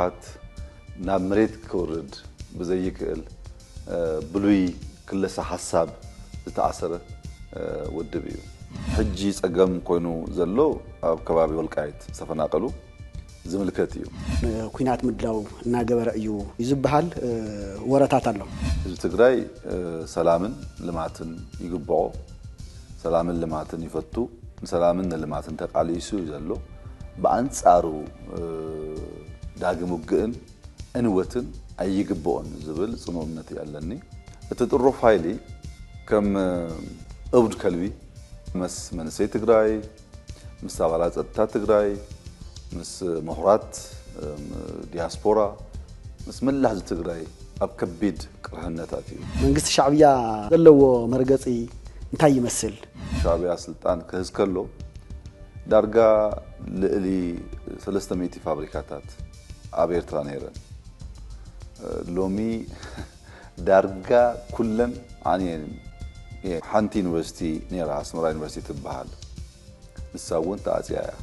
ህወሓት ናብ መሬት ክወርድ ብዘይክእል ብሉይ ክለሳ ሐሳብ ዝተኣሰረ ወድብ እዩ ሕጂ ጸገም ኮይኑ ዘሎ ኣብ ከባቢ ወልቃይት ዝተፈናቀሉ ዝምልከት እዩ ኩናት ምድላው እናገበረ እዩ ይዝብሃል ወረታት ኣሎ ህዝብ ትግራይ ሰላምን ልማትን ይግብኦ ሰላምን ልማትን ይፈቱ ሰላምን ልማትን ተቃሊሱ ይዘሎ በአንጻሩ ዳግም ውግእን እንወትን አይግብኦን ዝብል ጽኑነት ያለኒ እትጥሩ ፋይሊ ከም እብድ ከልቢ مس منسي تجراي مس አባላት ጸጥታ ትግራይ مس ምሁራት ዲያስፖራ مس መላህ ትግራይ ኣብ ከቢድ ቅርህነታት እዩ መንግስት ሻዕብያ ዘለዎ መርገጺ እንታይ ይመስል ሻዕብያ ስልጣን ከህዝከሎ ዳርጋ ልዕሊ 300 ፋብሪካታት ኣብ ኤርትራ ነይረን ሎሚ ዳርጋ ኩለን አንየን حانتي يونيفرسيتي نيرا اسمرا يونيفرسيتي تبحال نساون تاعزيا